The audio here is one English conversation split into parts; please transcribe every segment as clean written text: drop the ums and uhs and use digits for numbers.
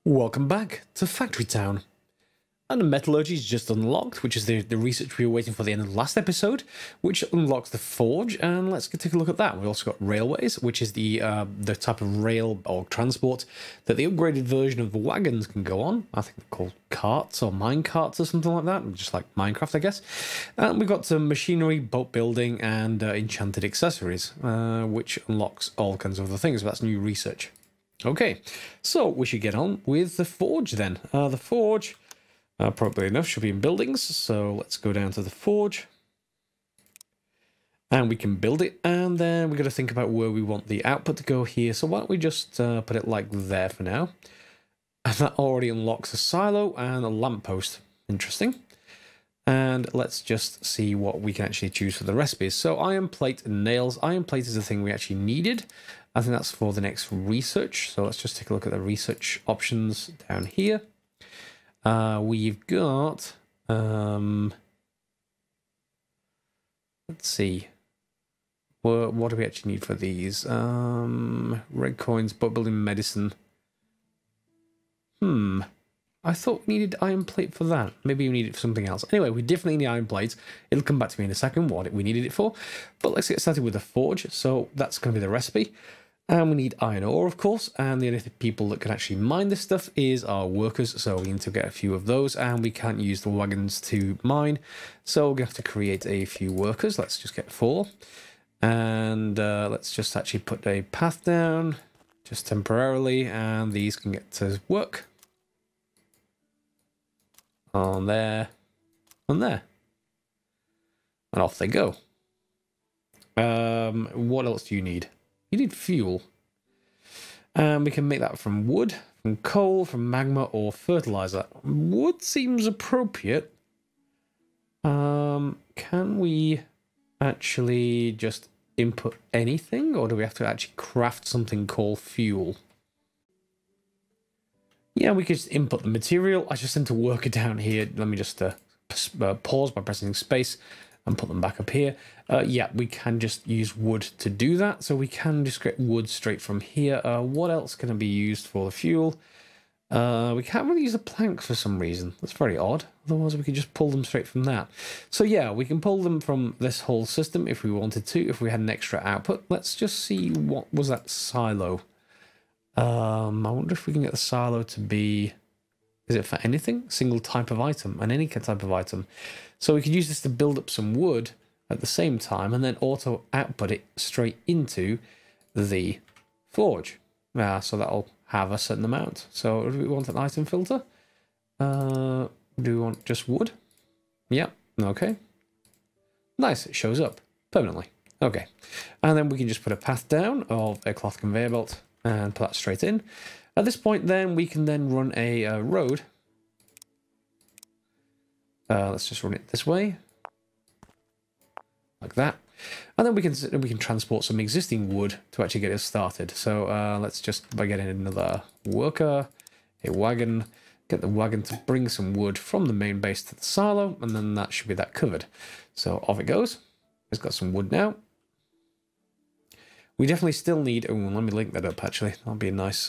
Welcome back to Factory Town. And metallurgy is just unlocked, which is the research we were waiting for the end of the last episode, which unlocks the forge, and let's take a look at that. We also got railways, which is the type of rail or transport that the upgraded version of the wagons can go on. I think they're called carts or mine carts or something like that, just like Minecraft, I guess. And we've got some machinery, boat building, and enchanted accessories, which unlocks all kinds of other things. But that's new research. Okay, so we should get on with the forge then. The forge... probably enough, should be in buildings, so let's go down to the forge. And we can build it, and then we've got to think about where we want the output to go here. So why don't we just put it like there for now. And that already unlocks a silo and a lamppost. Interesting. And let's just see what we can actually choose for the recipes. So iron plate and nails. Iron plate is the thing we actually needed. I think that's for the next research. So let's just take a look at the research options down here. We've got, let's see, what do we actually need for these? Red coins, boat building, medicine. I thought we needed iron plate for that. Maybe we need it for something else. Anyway, we definitely need iron plates. It'll come back to me in a second what we needed it for. But let's get started with the forge. So that's going to be the recipe. And we need iron ore, of course, and the only people that can actually mine this stuff is our workers, so we need to get a few of those, and we can't use the wagons to mine, so we're going to have to create a few workers. Let's just get 4, and let's just actually put a path down, just temporarily, and these can get to work. On there, and there. And off they go. What else do you need? You need fuel. And we can make that from wood, from coal, from magma, or fertilizer. Wood seems appropriate. Can we actually just input anything? Or do we have to actually craft something called fuel? Yeah, we could just input the material. I just tend to work it down here. Let me just pause by pressing space and put them back up here. Yeah, we can just use wood to do that. So we can just get wood straight from here. What else can it be used for the fuel? We can't really use a plank for some reason. That's very odd. Otherwise, we could just pull them straight from that. So yeah, we can pull them from this whole system if we wanted to, if we had an extra output. Let's just see what was that silo. I wonder if we can get the silo to be... Is it for anything? Single type of item, and any type of item. So we could use this to build up some wood at the same time, and then auto output it straight into the forge. So that'll have a certain amount. So do we want an item filter? Do we want just wood? Yeah, okay. Nice, it shows up permanently. Okay, and then we can just put a path down of a cloth conveyor belt and put that straight in. At this point, then, we can then run a road. Let's just run it this way. Like that. And then we can transport some existing wood to actually get us started. So let's just, by getting another worker, a wagon, get the wagon to bring some wood from the main base to the silo, and then that should be that covered. So off it goes. It's got some wood now. We definitely still need... Oh, let me link that up, actually. That'll be a nice...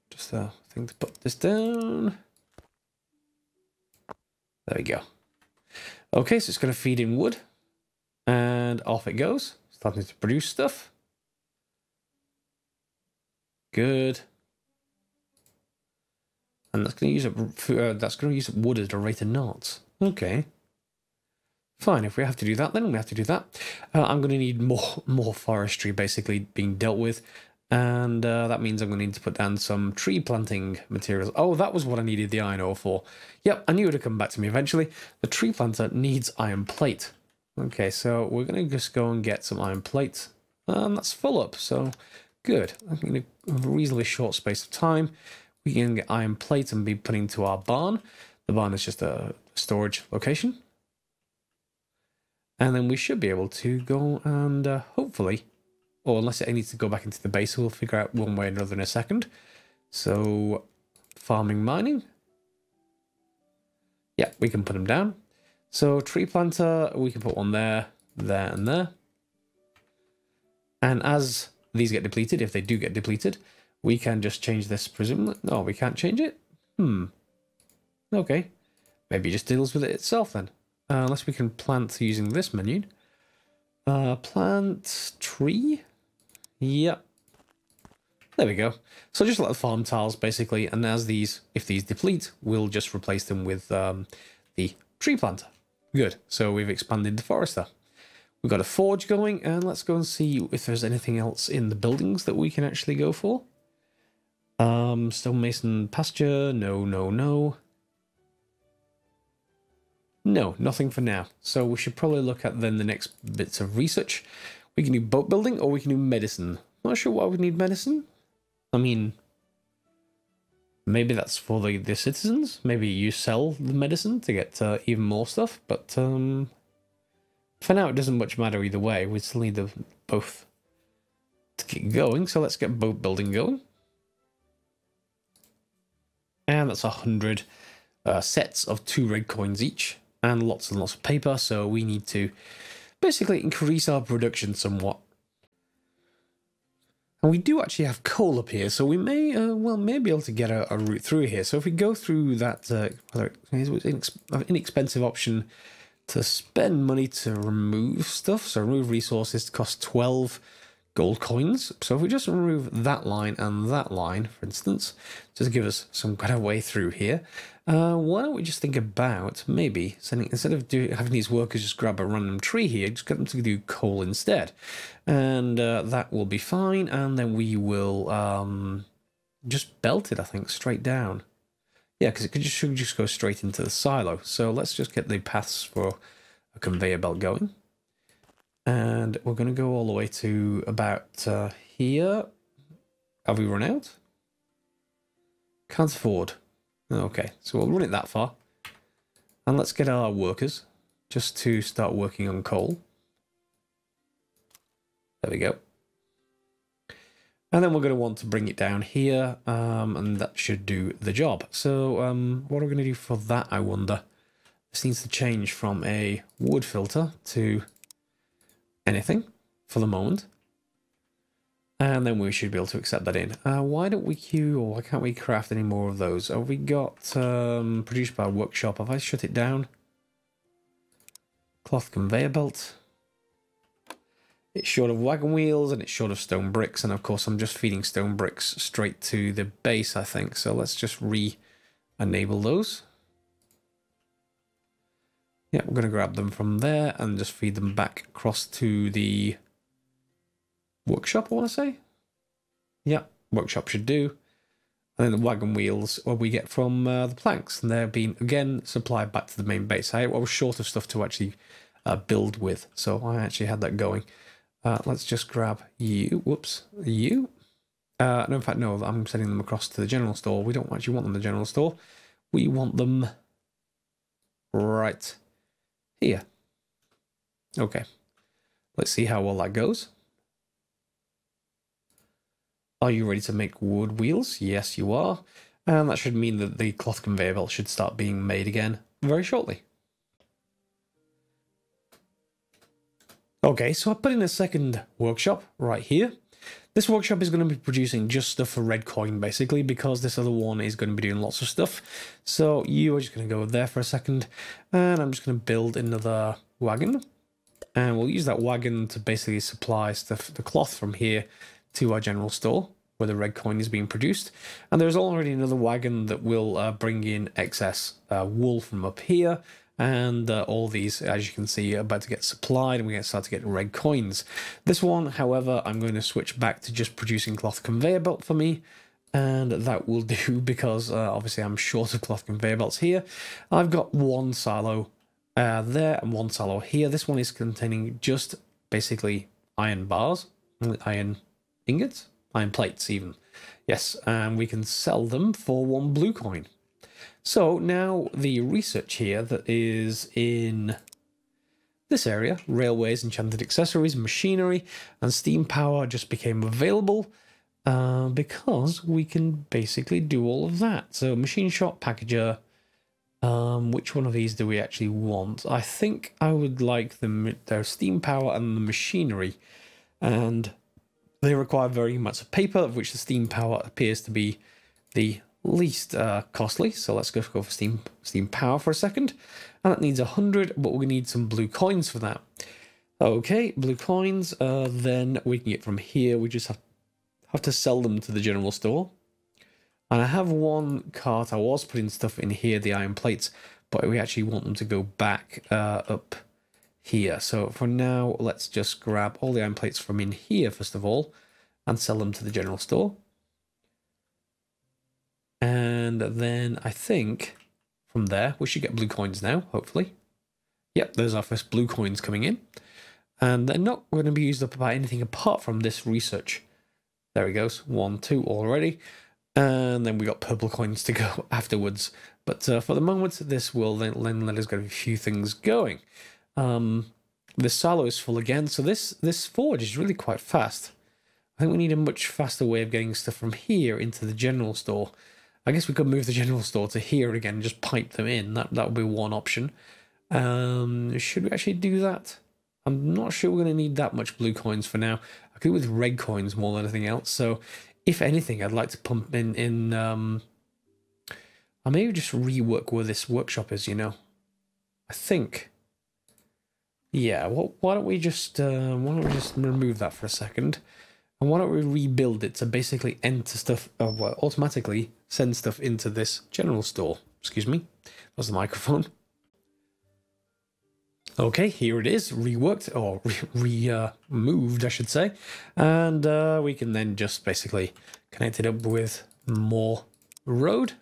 just a thing to put this down. There we go. Okay, so it's going to feed in wood. And off it goes. Starting to produce stuff. Good. And that's going to use up wood at a rate of knots. Okay. Fine, if we have to do that, then we have to do that. I'm going to need more forestry basically being dealt with. And that means I'm going to need to put down some tree planting materials. Oh, that was what I needed the iron ore for. Yep, I knew it would come back to me eventually. The tree planter needs iron plate. Okay, so we're going to just go and get some iron plate. And that's full up, so good. I think in a reasonably short space of time, we can get iron plate and be put into our barn. The barn is just a storage location. And then we should be able to go and hopefully... Or unless it needs to go back into the base, we'll figure out one way or another in a second. So, farming, mining. Yeah, we can put them down. So, tree planter, we can put one there, there, and there. And as these get depleted, if they do get depleted, We can just change this, presumably. No, we can't change it? Okay. Maybe it just deals with it itself then. Unless we can plant using this menu. Plant tree? Yep. There we go. So just like the farm tiles, basically, and as these, if these deplete, we'll just replace them with the tree planter. Good. So we've expanded the forester. We've got a forge going, and let's go and see if there's anything else in the buildings that we can actually go for. Stonemason pasture, no. No, nothing for now. So we should probably look at then the next bits of research. We can do boat building, or we can do medicine. Not sure why we need medicine. I mean, maybe that's for the citizens. Maybe you sell the medicine to get even more stuff. But for now, it doesn't much matter either way. We still need them both to keep going. So let's get boat building going. And that's 100 sets of 2 red coins each. And lots of paper. So we need to basically increase our production somewhat. And we do actually have coal up here, so we may, well, may be able to get a route through here. So if we go through that, inexpensive option to spend money to remove stuff, so remove resources cost 12 gold coins. So if we just remove that line and that line, for instance, just give us some kind of way through here. Why don't we just think about maybe sending, instead of having these workers just grab a random tree here, just get them to do coal instead. And that will be fine. And then we will just belt it, I think, straight down. Yeah, because it should just go straight into the silo. So let's just get the paths for a conveyor belt going. And we're going to go all the way to about here. Have we run out? Can't afford. Okay, so we'll run it that far. And let's get our workers just to start working on coal. There we go. And then we're going to want to bring it down here, and that should do the job. So what are we going to do for that, I wonder? This needs to change from a wood filter to anything for the moment. And then we should be able to accept that in. Why don't we queue, or why can't we craft any more of those? Have we got produced by workshop? Have I shut it down? Cloth conveyor belt. It's short of wagon wheels and it's short of stone bricks. And of course, I'm just feeding stone bricks straight to the base, I think. So let's just re-enable those. Yeah, we're going to grab them from there and just feed them back across to the workshop, I want to say. Yeah, workshop should do. And then the wagon wheels, what we get from the planks. And they're being, again, supplied back to the main base. I was short of stuff to actually build with. So I actually had that going. Let's just grab you. Whoops. You. No, in fact, no, I'm sending them across to the general store. We don't actually want them in the general store. We want them right here. Okay. Let's see how well that goes. Are you ready to make wood wheels? Yes, you are. And that should mean that the cloth conveyor belt should start being made again very shortly. Okay, so I put in a second workshop right here. This workshop is going to be producing just stuff for red coin, basically, because this other one is going to be doing lots of stuff. So you are just going to go there for a second, and I'm just going to build another wagon. And we'll use that wagon to basically supply stuff, the cloth from here to our general store, where the red coin is being produced. And there's already another wagon that will bring in excess wool from up here. And all these, as you can see, are about to get supplied, and we're going to start to get red coins. This one, however, I'm going to switch back to just producing cloth conveyor belt for me. And that will do because obviously I'm short of cloth conveyor belts here. I've got one silo there and one silo here. This one is containing just basically iron bars, iron ingots, iron plates even. Yes, and we can sell them for 1 blue coin. So now the research here that is in this area, railways, enchanted accessories, machinery, and steam power just became available because we can basically do all of that. So machine shop, packager, which one of these do we actually want? I think I would like their steam power and the machinery. And They require varying amounts of paper, of which the steam power appears to be the least costly. So let's go for steam power for a second. And that needs 100, but we need some blue coins for that. Okay, blue coins. Then we can get from here. We just have to sell them to the general store. And I have one cart. I was putting stuff in here, the iron plates, but we actually want them to go back up here. So for now, let's just grab all the iron plates from in here, first of all, and sell them to the general store. And then I think from there, we should get blue coins now, hopefully. Yep, there's our first blue coins coming in. And they're not going to be used up by anything apart from this research. There he goes, 1, 2 already. And then we got purple coins to go afterwards. But for the moment, this will then let us get a few things going. The silo is full again, so this forge is really quite fast. I think we need a much faster way of getting stuff from here into the general store. I guess we could move the general store to here again and just pipe them in. That would be one option. Should we actually do that? I'm not sure we're going to need that much blue coins for now. I could do with red coins more than anything else. So, if anything, I'd like to pump in I'll maybe just rework where this workshop is, you know. I think. Yeah, why don't we just remove that for a second? And why don't we rebuild it to basically enter stuff, well, automatically send stuff into this general store. Excuse me, that's the microphone. Okay, here it is, reworked, or removed, I should say. And we can then just basically connect it up with more road.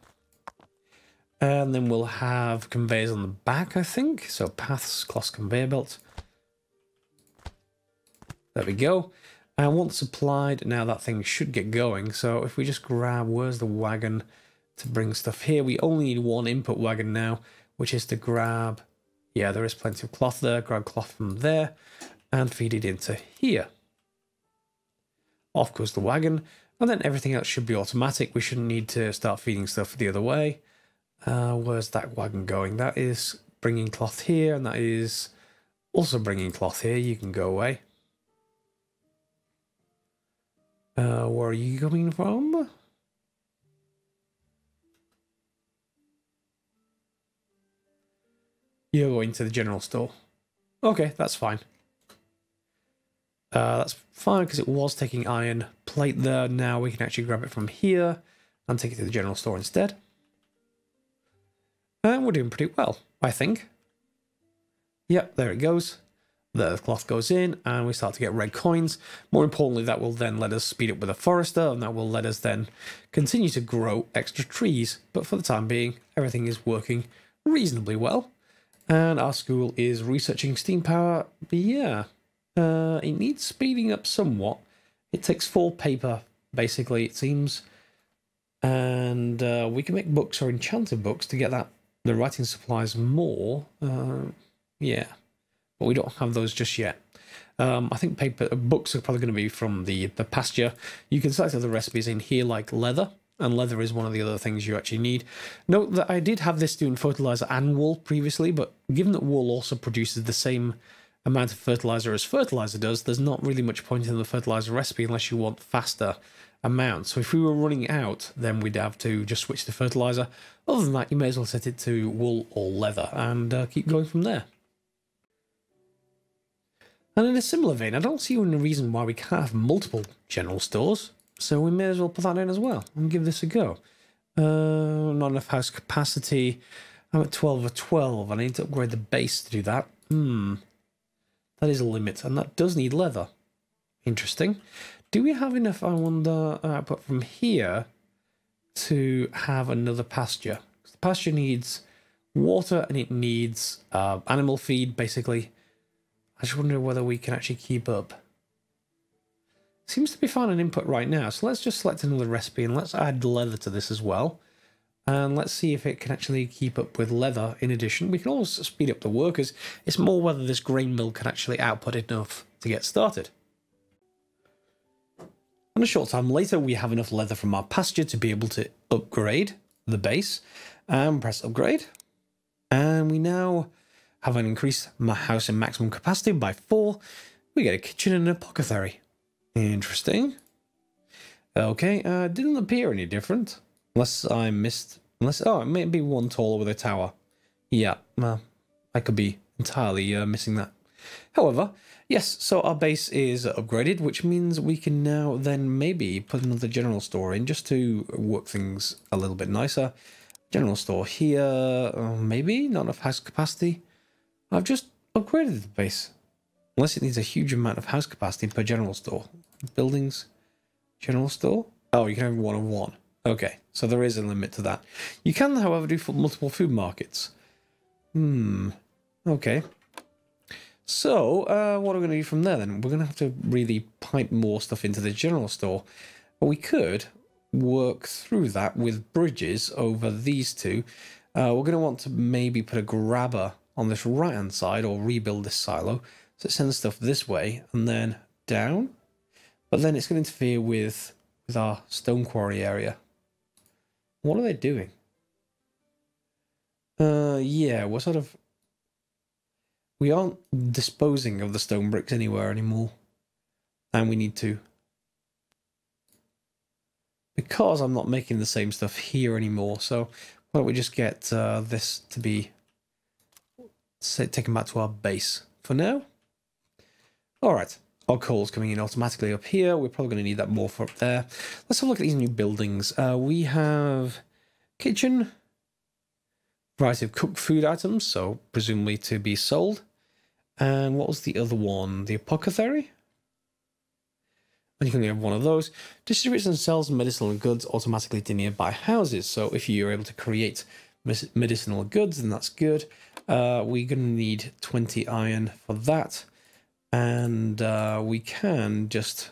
And then we'll have conveyors on the back, I think. So paths, cloth conveyor belt. There we go. And once supplied, now that thing should get going. So if we just grab, where's the wagon to bring stuff here? We only need one input wagon now, which is to grab, yeah, there is plenty of cloth there. Grab cloth from there and feed it into here. Off goes the wagon. And then everything else should be automatic. We shouldn't need to start feeding stuff the other way. Where's that wagon going? That is bringing cloth here, and that is also bringing cloth here. You can go away. Where are you coming from? You're going to the general store. Okay, that's fine. That's fine because it was taking iron plate there. Now we can actually grab it from here and take it to the general store instead. And we're doing pretty well, I think. Yep, there it goes. The cloth goes in and we start to get red coins. More importantly, that will then let us speed up with a forester, and that will let us then continue to grow extra trees. But for the time being, everything is working reasonably well. And our school is researching steam power. But yeah, it needs speeding up somewhat. It takes 4 paper, basically, it seems. And we can make books or enchanted books to get the writing supplies more. Yeah. But we don't have those just yet. I think books are probably going to be from the pasture. You can select other recipes in here like leather, and leather is one of the other things you actually need. Note that I did have this doing fertilizer and wool previously, but given that wool also produces the same amount of fertilizer as fertilizer does, there's not really much point in the fertilizer recipe unless you want faster amounts. So if we were running out, then we'd have to just switch to fertilizer. Other than that, you may as well set it to wool or leather and keep going from there. And in a similar vein, I don't see any reason why we can't have multiple general stores, so we may as well put that in as well and give this a go. Not enough house capacity. I'm at 12 of 12, and I need to upgrade the base to do that. That is a limit, and that does need leather. Interesting. Do we have enough, I wonder, output from here to have another pasture? The pasture needs water, and it needs animal feed, basically. I just wonder whether we can actually keep up. Seems to be fine on input right now, so let's just select another recipe and let's add leather to this as well. And let's see if it can actually keep up with leather in addition. We can also speed up the workers. It's more whether this grain mill can actually output enough to get started. And a short time later, we have enough leather from our pasture to be able to upgrade the base. And press upgrade. And we now have increased my house in maximum capacity by 4. We get a kitchen and an apothecary. Interesting. Okay, didn't appear any different. Unless I missed... Unless... Oh, it may be one taller with a tower. Yeah, well, I could be entirely missing that. However, yes, so our base is upgraded, which means we can now then maybe put another general store in just to work things a little bit nicer. General store here, maybe not enough house capacity. I've just upgraded the base. Unless it needs a huge amount of house capacity per general store. Buildings, general store. Oh, you can have one of one. Okay, so there is a limit to that. You can, however, do multiple food markets. Okay. So, what are we going to do from there then? We're going to have to really pipe more stuff into the general store. But we could work through that with bridges over these two. We're going to want to maybe put a grabber on this right-hand side or rebuild this silo. So it sends stuff this way and then down. But then it's going to interfere with our stone quarry area. What are they doing? Yeah, we're sort of... We aren't disposing of the stone bricks anywhere anymore. And we need to. Because I'm not making the same stuff here anymore. So why don't we just get this to be taken back to our base for now. Alright, our coal's coming in automatically up here. We're probably going to need that more for up there. Let's have a look at these new buildings. We have kitchen, variety of cooked food items, so presumably to be sold. And what was the other one? The apothecary? And you can only have one of those. Distributes and sells medicinal goods automatically to nearby houses. So if you're able to create medicinal goods, then that's good. We're going to need 20 iron for that. And we can just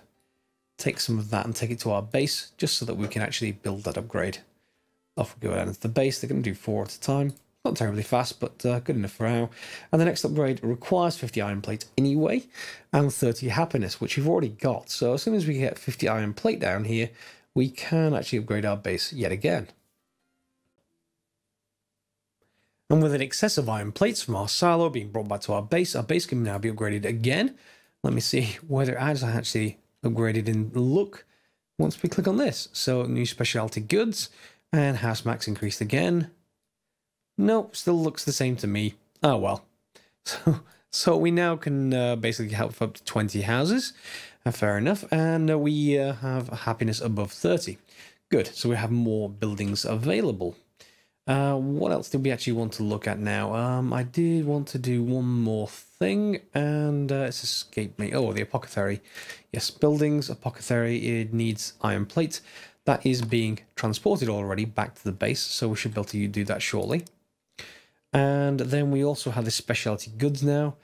take some of that and take it to our base, just so that we can actually build that upgrade. Off we go down to the base. They're going to do 4 at a time. Not terribly fast, but good enough for now. And the next upgrade requires 50 iron plate anyway, and 30 happiness, which we've already got. So as soon as we get 50 iron plate down here, we can actually upgrade our base yet again. And with an excess of iron plates from our silo being brought back to our base can now be upgraded again. Let me see whether it has actually upgraded in look once we click on this. So new specialty goods and house max increased again. Nope, still looks the same to me. Oh well. So we now can basically help up to 20 houses. Fair enough. And we have happiness above 30. Good, so we have more buildings available. What else did we actually want to look at now? I did want to do one more thing, and it's escaped me. Oh, the apothecary. Yes, buildings, apothecary, it needs iron plate. That is being transported already back to the base, so we should be able to do that shortly. And then we also have the specialty goods now,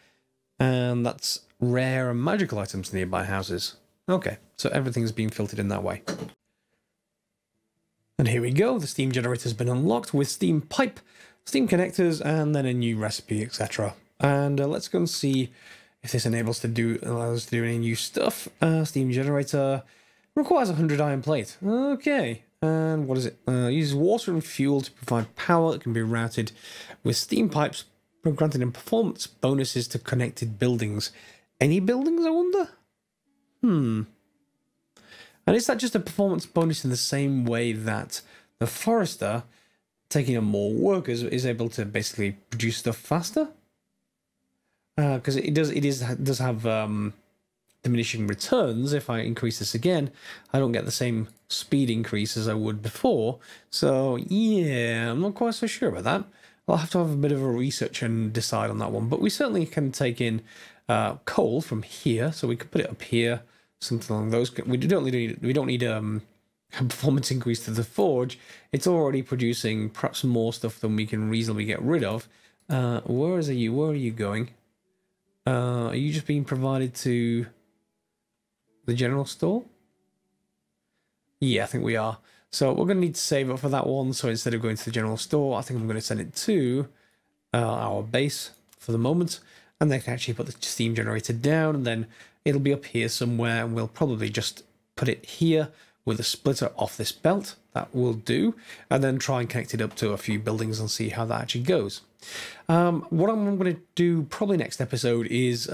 and that's rare and magical items nearby houses. Okay, so everything's being filtered in that way. And here we go, the steam generator has been unlocked with steam pipe, steam connectors, and then a new recipe, etc. And let's go and see if this allows us to do any new stuff. Steam generator requires 100 iron plate. Okay, and what is it? Uses water and fuel to provide power that can be routed with steam pipes, granted in performance bonuses to connected buildings. Any buildings, I wonder? And is that just a performance bonus in the same way that the forester, taking on more workers, is able to basically produce stuff faster? Because it does have diminishing returns. If I increase this again, I don't get the same speed increase as I would before. So yeah, I'm not quite so sure about that. I'll have to have a bit of a research and decide on that one. But we certainly can take in coal from here, so we could put it up here. Something along those. We don't need a performance increase to the forge. It's already producing perhaps more stuff than we can reasonably get rid of. Where are you going? Are you just being provided to the general store? Yeah, I think we are. So we're going to need to save up for that one. So instead of going to the general store, I think I'm going to send it to our base for the moment, and they can actually put the steam generator down, and then it'll be up here somewhere, and we'll probably just put it here with a splitter off this belt. That will do. And then try and connect it up to a few buildings and see how that actually goes. What I'm going to do probably next episode is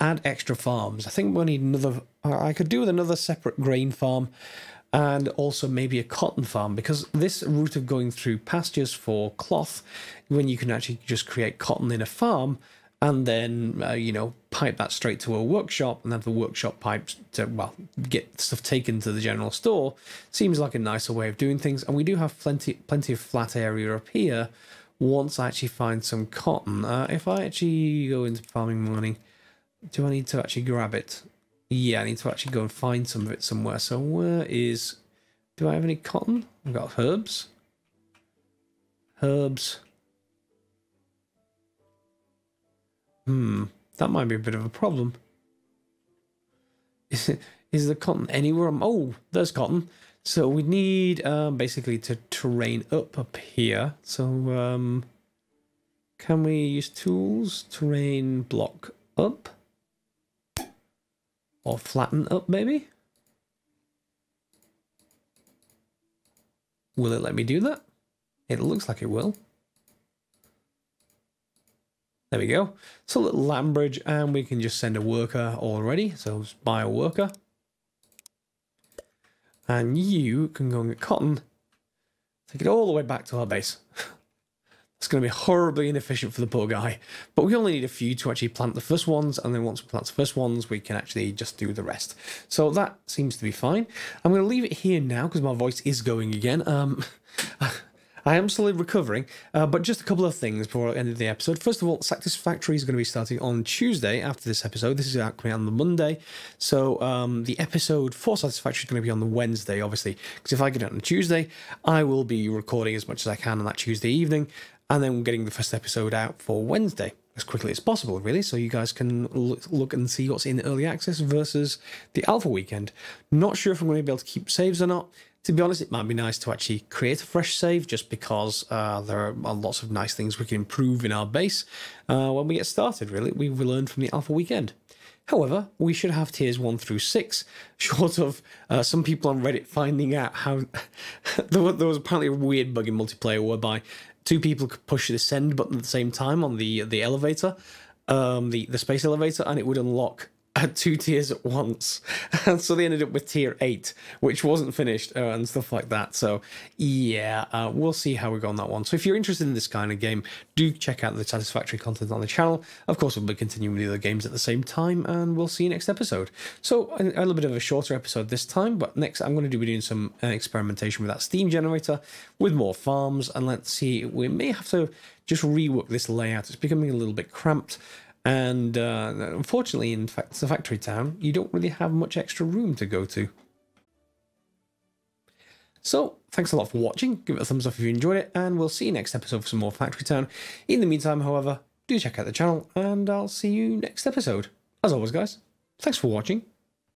add extra farms. I think we'll need another, I could do with another separate grain farm and also maybe a cotton farm, because this route of going through pastures for cloth, when you can actually just create cotton in a farm and then, you know, pipe that straight to a workshop and have the workshop pipes to, well, get stuff taken to the general store, seems like a nicer way of doing things. And we do have plenty of flat area up here once I actually find some cotton. If I actually go into farming morning, do I need to actually grab it? Yeah, I need to actually go and find some of it somewhere. So where is... Do I have any cotton? I've got herbs. Herbs. That might be a bit of a problem. Is the cotton anywhere? Oh, there's cotton. So we need basically to terrain up here. So can we use tools? Terrain block up. Or flatten up, maybe? Will it let me do that? It looks like it will. There we go. So a little land bridge, and we can just send a worker already. So let's buy a worker. And you can go and get cotton. Take it all the way back to our base. It's going to be horribly inefficient for the poor guy. But we only need a few to actually plant the first ones, and then once we plant the first ones, we can actually just do the rest. So that seems to be fine. I'm going to leave it here now because my voice is going again. I am slowly recovering, but just a couple of things before I end the episode. First of all, Satisfactory is going to be starting on Tuesday after this episode. This is coming out on the Monday. So the episode for Satisfactory is going to be on the Wednesday, obviously, because if I get it on Tuesday, I will be recording as much as I can on that Tuesday evening, and then getting the first episode out for Wednesday as quickly as possible, really, so you guys can look and see what's in early access versus the alpha weekend. Not sure if I'm going to be able to keep saves or not. To be honest, it might be nice to actually create a fresh save, just because there are lots of nice things we can improve in our base when we get started, really. We've learned from the alpha weekend. However, we should have tiers 1 through 6, short of some people on Reddit finding out how... there was apparently a weird bug in multiplayer whereby 2 people could push the send button at the same time on the elevator, the space elevator, and it would unlock 2 tiers at once. And so they ended up with tier 8, which wasn't finished, and stuff like that. So yeah, we'll see how we go on that one. So if you're interested in this kind of game, do check out the Satisfactory content on the channel. Of course, we'll be continuing with the other games at the same time, and we'll see you next episode. So a little bit of a shorter episode this time, but next I'm going to be doing some experimentation with that steam generator with more farms, and let's see, we may have to just rework this layout. It's becoming a little bit cramped. And unfortunately, in fact, the factory town, you don't really have much extra room to go to. So, thanks a lot for watching. Give it a thumbs up if you enjoyed it, and we'll see you next episode for some more Factory Town. In the meantime, however, do check out the channel, and I'll see you next episode. As always, guys, thanks for watching.